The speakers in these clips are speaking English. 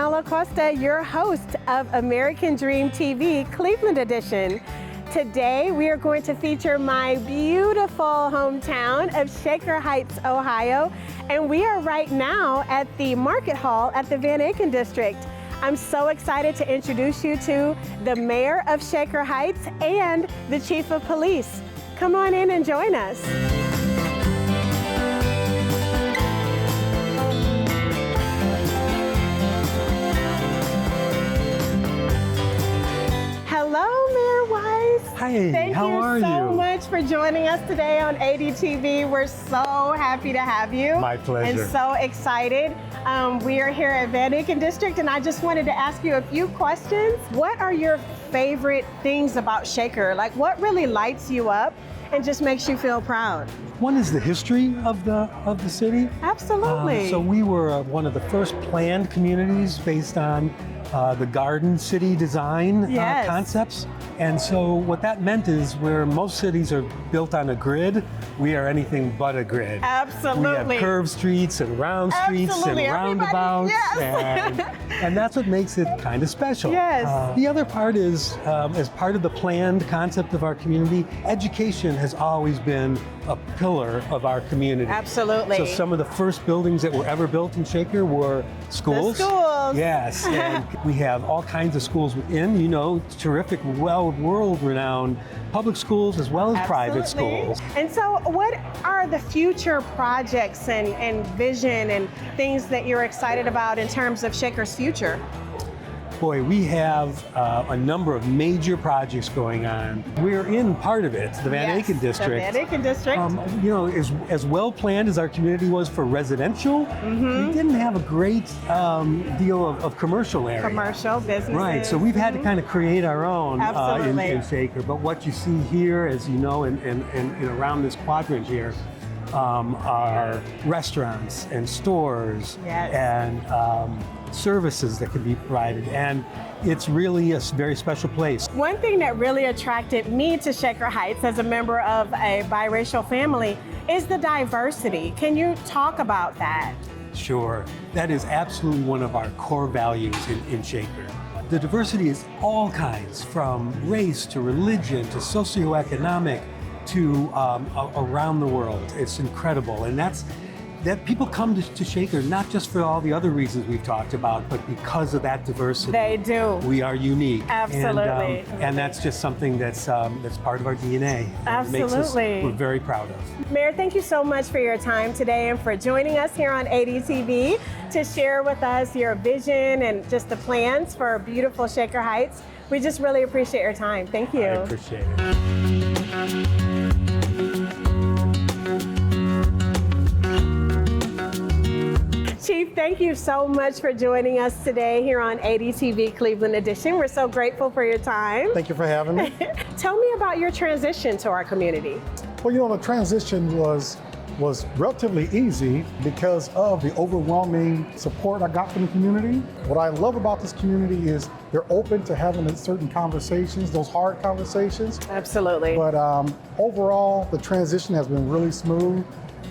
Danielle Acosta, your host of American Dream TV Cleveland Edition. Today we are going to feature my beautiful hometown of Shaker Heights, Ohio, and we are right now at the Market Hall at the Van Aken District. I'm so excited to introduce you to the Mayor of Shaker Heights and the Chief of Police. Come on in and join us. Hello, Mayor Wise. Hi, how are you? Thank you so much for joining us today on ADTV. We're so happy to have you. My pleasure. And so excited. We are here at Van Aken District, and I just wanted to ask you a few questions. What are your favorite things about Shaker? Like, what really lights you up and just makes you feel proud? One is the history of the city. Absolutely. So we were one of the first planned communities based on the garden city design concepts. And so what that meant is where most cities are built on a grid, we are anything but a grid. Absolutely. We have curved streets and round streets and roundabouts. And that's what makes it kind of special. Yes. The other part is, as part of the planned concept of our community, education has always been a pillar of our community. Absolutely. So some of the first buildings that were ever built in Shaker were schools. The schools. Yes, and we have all kinds of schools within, terrific, world-renowned public schools as well as private schools. And so what are the future projects and vision and things that you're excited about in terms of Shaker's future? Boy, we have a number of major projects going on. We're in part of it, the Van Aken District. The Van Aken District. As well planned as our community was for residential, we didn't have a great deal of commercial area. Commercial businesses. Right, so we've had to kind of create our own in Shaker. But what you see here, as you know, and around this quadrant here, are restaurants and stores and services that can be provided, and it's really a very special place. One thing that really attracted me to Shaker Heights as a member of a biracial family is the diversity. Can you talk about that? Sure, that is absolutely one of our core values in Shaker. The diversity is all kinds, from race to religion to socioeconomic to around the world. It's incredible, and that people come to Shaker not just for all the other reasons we've talked about, but because of that diversity. They do. We are unique. Absolutely. And that's just something that's part of our DNA. Absolutely. We're very proud of. Mayor, thank you so much for your time today and for joining us here on ADTV to share with us your vision and just the plans for beautiful Shaker Heights. We just really appreciate your time. Thank you. I appreciate it. Chief, thank you so much for joining us today here on ADTV Cleveland Edition. We're so grateful for your time. Thank you for having me. Tell me about your transition to our community. Well, the transition was relatively easy because of the overwhelming support I got from the community. What I love about this community is they're open to having certain conversations, those hard conversations. Absolutely. But overall, the transition has been really smooth.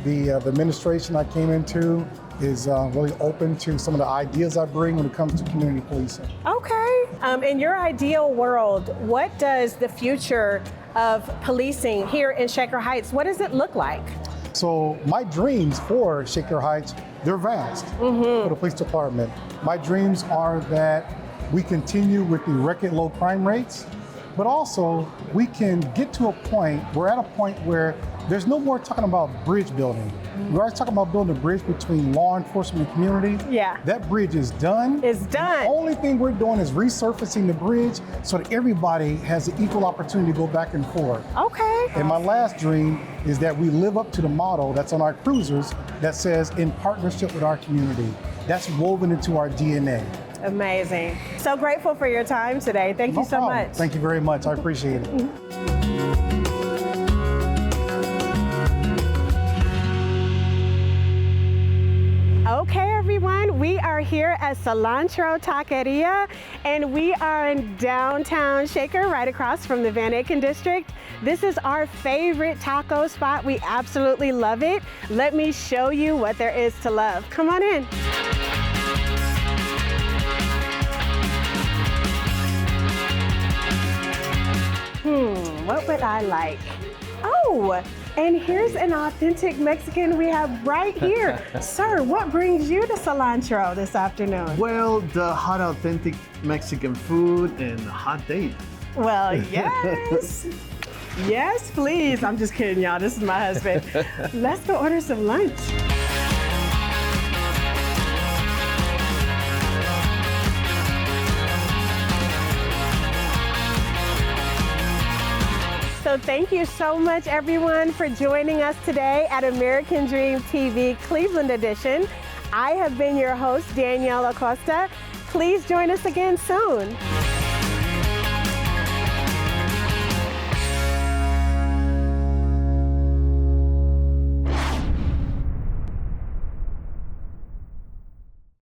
The administration I came into is really open to some of the ideas I bring when it comes to community policing. Okay. In your ideal world, what does the future of policing here in Shaker Heights, what does it look like? So my dreams for Shaker Heights, they're vast for the police department. My dreams are that we continue with the record low crime rates, but also we can get to a point, we're at a point where there's no more talking about bridge building. We're always talking about building a bridge between law enforcement and community. Yeah. That bridge is done. It's done. The only thing we're doing is resurfacing the bridge so that everybody has an equal opportunity to go back and forth. Okay. And my last dream is that we live up to the motto that's on our cruisers that says, in partnership with our community. That's woven into our DNA. Amazing. So grateful for your time today. Thank you so much. Thank you very much. I appreciate it. Okay, everyone, we are here at Cilantro Taqueria, and we are in downtown Shaker, right across from the Van Aken District. This is our favorite taco spot. We absolutely love it. Let me show you what there is to love. Come on in. What would I like? Oh, and here's an authentic Mexican we have right here. Sir, what brings you to cilantro this afternoon? Well, the hot, authentic Mexican food and a hot date. Well, yes. Yes, please. I'm just kidding, y'all. This is my husband. Let's go order some lunch. So thank you so much, everyone, for joining us today at American Dream TV Cleveland Edition. I have been your host, Danielle Acosta. Please join us again soon.